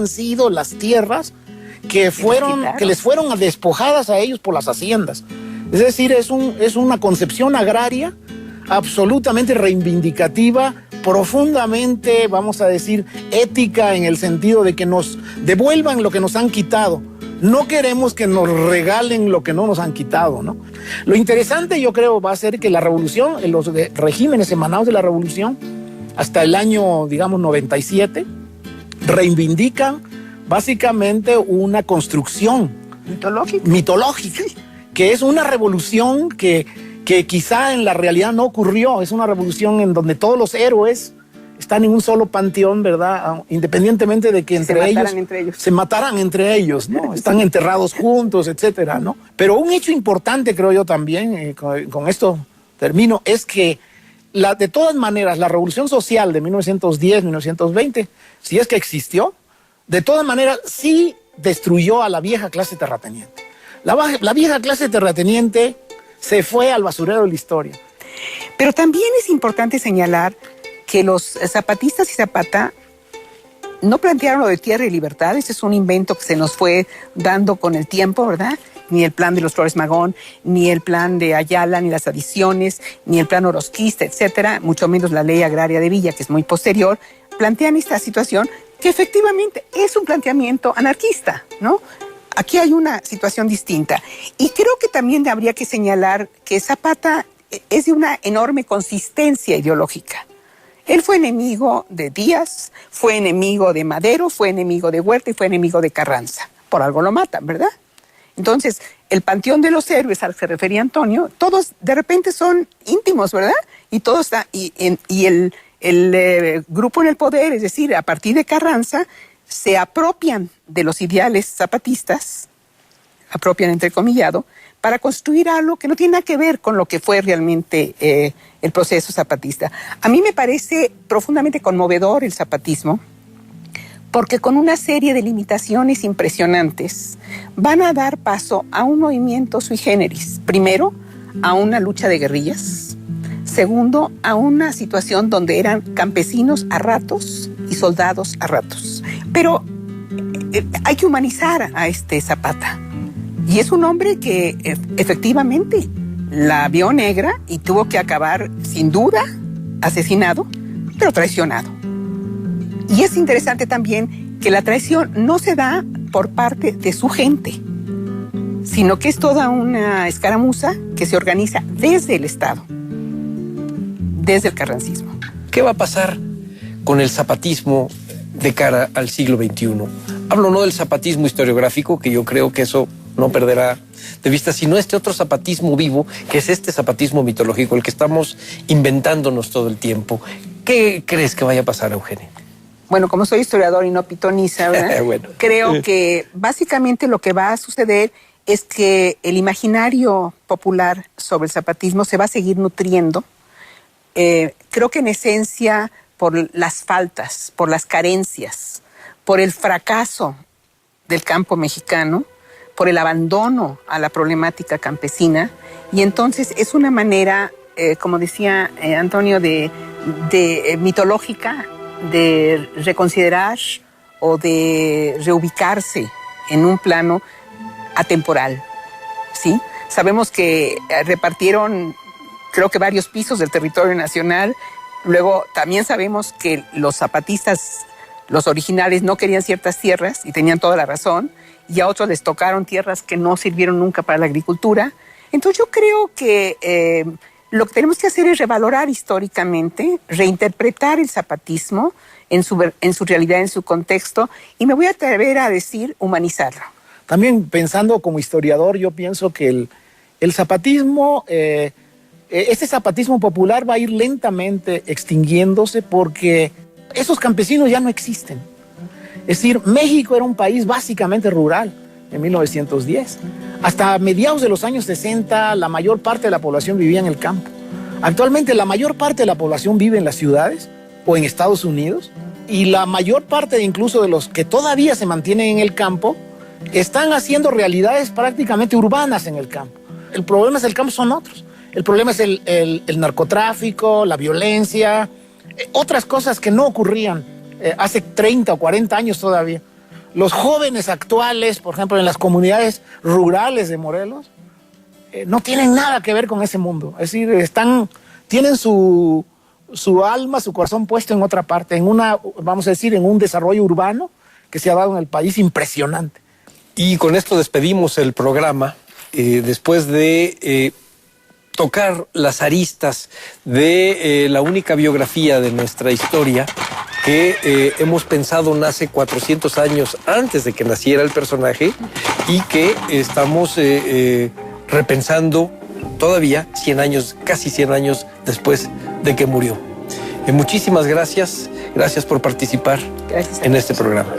han sido las tierras que les fueron despojadas a ellos por las haciendas. Es decir, es una concepción agraria absolutamente reivindicativa, profundamente, vamos a decir, ética, en el sentido de que nos devuelvan lo que nos han quitado. No queremos que nos regalen lo que no nos han quitado, ¿no? Lo interesante, yo creo, va a ser que la revolución, los regímenes emanados de la revolución, hasta el año, digamos, 97, reivindican básicamente una construcción mitológica, que es una revolución que quizá en la realidad no ocurrió. Es una revolución en donde todos los héroes están en un solo panteón, ¿verdad? Independientemente de que entre ellos se mataran entre ellos, ¿no? Están enterrados juntos, etcétera, ¿no? Pero un hecho importante, creo yo también, con esto termino, es que de todas maneras la revolución social de 1910, 1920, si es que existió, de todas maneras sí destruyó a la vieja clase terrateniente. La vieja clase terrateniente se fue al basurero de la historia. Pero también es importante señalar que los zapatistas y Zapata no plantearon lo de tierra y libertad. Ese es un invento que se nos fue dando con el tiempo, ¿verdad? Ni el plan de los Flores Magón, ni el plan de Ayala, ni las adiciones, ni el plan orozquista, etcétera, mucho menos la ley agraria de Villa, que es muy posterior, plantean esta situación que efectivamente es un planteamiento anarquista, ¿no? Aquí hay una situación distinta. Y creo que también habría que señalar que Zapata es de una enorme consistencia ideológica. Él fue enemigo de Díaz, fue enemigo de Madero, fue enemigo de Huerta y fue enemigo de Carranza. Por algo lo matan, ¿verdad? Entonces, el panteón de los héroes al que se refería Antonio, todos de repente son íntimos, ¿verdad? Y todo está, el grupo en el poder, es decir, a partir de Carranza, se apropian de los ideales zapatistas, apropian entrecomillado, para construir algo que no tiene nada que ver con lo que fue realmente el proceso zapatista. A mí me parece profundamente conmovedor el zapatismo, porque con una serie de limitaciones impresionantes van a dar paso a un movimiento sui generis. Primero, a una lucha de guerrillas. Segundo, a una situación donde eran campesinos a ratos y soldados a ratos. Pero hay que humanizar a este Zapata. Y es un hombre que efectivamente la vio negra y tuvo que acabar, sin duda, asesinado, pero traicionado. Y es interesante también que la traición no se da por parte de su gente, sino que es toda una escaramuza que se organiza desde el Estado, desde el carrancismo. ¿Qué va a pasar con el zapatismo de cara al siglo XXI? Hablo no del zapatismo historiográfico, que yo creo que eso no perderá de vista, sino este otro zapatismo vivo, que es este zapatismo mitológico, el que estamos inventándonos todo el tiempo. ¿Qué crees que vaya a pasar, Eugenia? Bueno, como soy historiador y no pitoniza, ¿verdad? Bueno. Creo que básicamente lo que va a suceder es que el imaginario popular sobre el zapatismo se va a seguir nutriendo. Creo que en esencia por las faltas, por las carencias, por el fracaso del campo mexicano, por el abandono a la problemática campesina. Y entonces es una manera, como decía Antonio, de mitológica, de reconsiderar o de reubicarse en un plano atemporal, ¿sí? Sabemos que repartieron, creo que varios pisos del territorio nacional. Luego también sabemos que los zapatistas, los originales, no querían ciertas tierras y tenían toda la razón, y a otros les tocaron tierras que no sirvieron nunca para la agricultura. Entonces yo creo que lo que tenemos que hacer es revalorar históricamente, reinterpretar el zapatismo en su realidad, en su contexto, y me voy a atrever a decir humanizarlo. También pensando como historiador, yo pienso que el zapatismo, este zapatismo popular va a ir lentamente extinguiéndose porque esos campesinos ya no existen. Es decir, México era un país básicamente rural en 1910. Hasta mediados de los años 60, la mayor parte de la población vivía en el campo. Actualmente, la mayor parte de la población vive en las ciudades o en Estados Unidos, y la mayor parte incluso de los que todavía se mantienen en el campo están haciendo realidades prácticamente urbanas en el campo. El problema del campo son otros. El problema es el narcotráfico, la violencia, otras cosas que no ocurrían hace 30 o 40 años todavía. los jóvenes actuales, por ejemplo, en las comunidades rurales de Morelos, no tienen nada que ver con ese mundo. Es decir, tienen su alma, su corazón puesto en otra parte, vamos a decir, en un desarrollo urbano que se ha dado en el país impresionante. Y con esto despedimos el programa, después de tocar las aristas de la única biografía de nuestra historia que hemos pensado nace 400 años antes de que naciera el personaje y que estamos repensando todavía 100 años, casi 100 años después de que murió. Muchísimas gracias por participar en este programa.